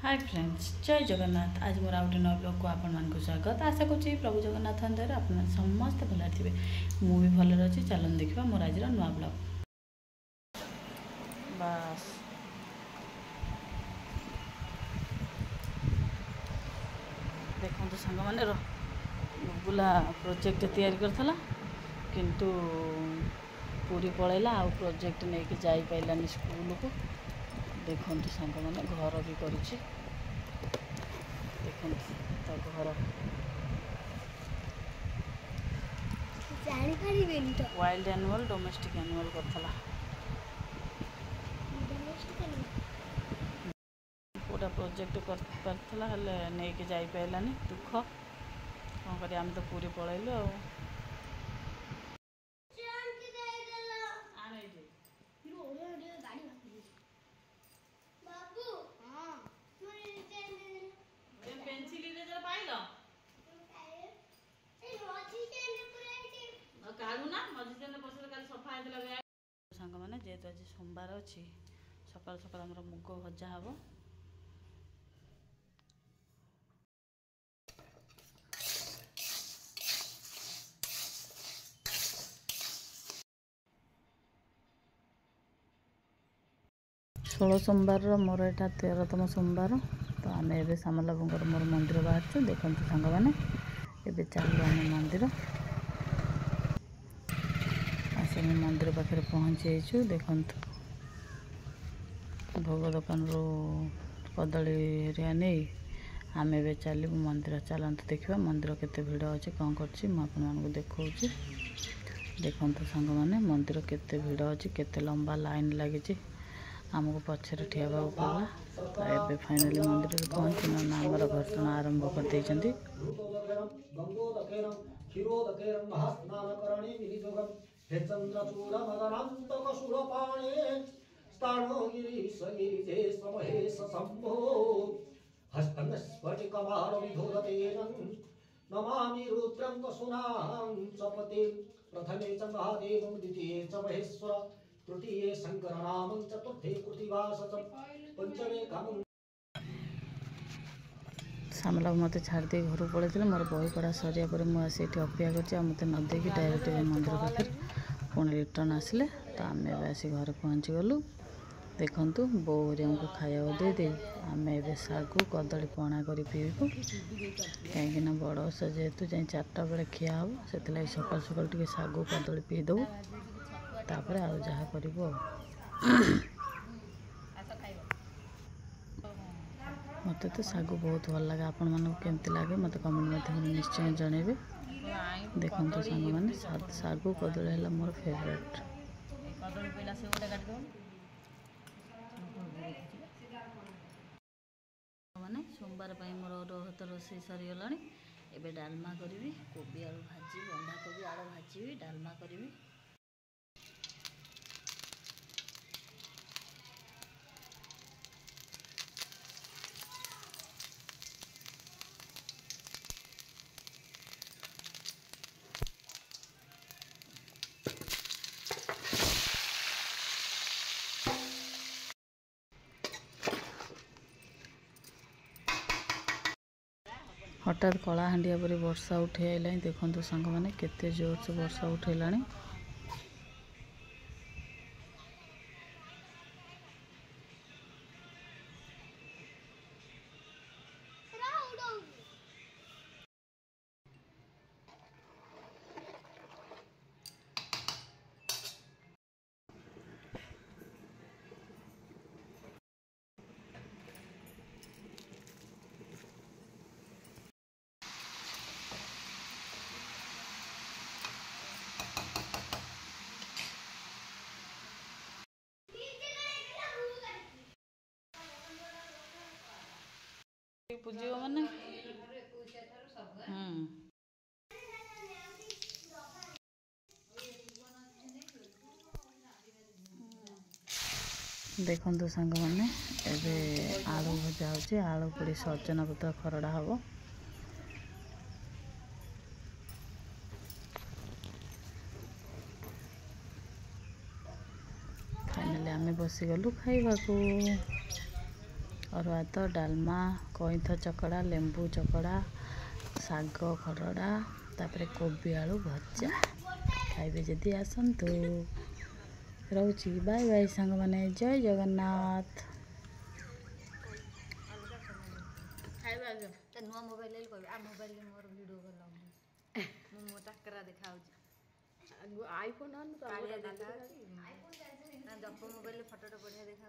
Hi friends, जय जगन्नाथ। आज मोर आउटे नव ब्लॉग को आपण मानक स्वागत। आशा करुच्ची प्रभु जगन्नाथ अंदर आप समस्त भल थे। मु भी भल अच्छी। चलन देखा मोर आज नुआ ब्लॉग। बस देखो सांग मैंने गुला प्रोजेक्ट तैयारी करथला किंतु पूरी पलैला आ प्रोजेक्ट नहीं कि जाई पाइलानी स्कूल को। देखो सांग मैंने घर भी करुच्ची। देखो तो घर वाइल्ड एनिमल डोमेस्टिक एनिमल करथला। पूरा प्रोजेक्ट करथला हेले नहीं कि जाई पाइलानी। दुख कौन कर आम तो पूरी पलैलु आ। सांग मैंने जेहेतु आज सोमवार अच्छी सकाल सकाल आमर मुग भजा हम। षोल सोमवार मोर यहाँ 13तम सोमवार। तो आम ए सामलाबूर मोर मंदिर बाहर देखो सांग मैंने ए चलू आम मंदिर आस मंदिर पाखे पहुँची। देखु भोग दुकान रू कदली हेरिया नहीं आम ए चलू मंदिर। चलते देखा मंदिर केते भिड़ अच्छे कौन कर देखा। देखो सांग मैंने मंदिर केते भिड़ अच्छी केते लंबा लाइन लगी आमको पछर ठिया पड़ा। तो ये फाइनाली मंदिर में पहुँची आमर घटना आरंभ कर नमामि रुद्रं वसुनां चपते प्रथमे च महादेवं द्वितीये च महेश्वर तृतीये शंकरनामं चतुर्थे कृतिवास पंचमे कामं। सामला मत छाड़ी घर पड़े मोर बही पढ़ा सरिया पर मुझे अपेक्षा कर मत न देखी डायरेक्ट मंदिर पाखे पुणी रिटर्न आसिले। तो आम आसी घर पहुँची गलु। देखु बो को खाया दे आम ए सागु कदली पणा कर पीबू कहीं बड़ ओषा जेहेतु जाए 4टा बेले खिया हम से सकाल सकाल टे सागु कदली पीदेबू तापर आ जहाँ करूँ। मत तो सागु बहुत भल लगे। आपण मानक केमती लगे मत कमेंट माध्यम निश्चय जनइबे। देखो सांग मैंने सागु कदली है मोर फेवरेट। मैंने सोमवार मोर अरुआ रोषे सरीगला। एबे डालमा करी कोबी आलू भाजी बंधा कोबी आलू भाजी डालमा करी। हठात कलाहांडिया पर वर्षा उठे आइला। देखो सांग मैंने केते जोर से वर्षा उठेला। पूजी मैंने देखो सांग मैंने एबे आलू भजा हो आलू पड़ी सजना पत्र खरड़ा हम। फाइनाली आम बसीगलु खाइबा को। अरुआ भात डालमा कईथ चकड़ा लेंबू चकड़ा शाग खरड़ा तापर कोबी आलू भजा खाइबे जदि आसतु। रोची बाय बाय सांग माने जय जगन्नाथ। नुआ मोबाइल आ मोबाइल मोर वीडियो कॉल मो टाकरा देखा आईफोन जप मोबाइल फोटो बढ़िया देखा।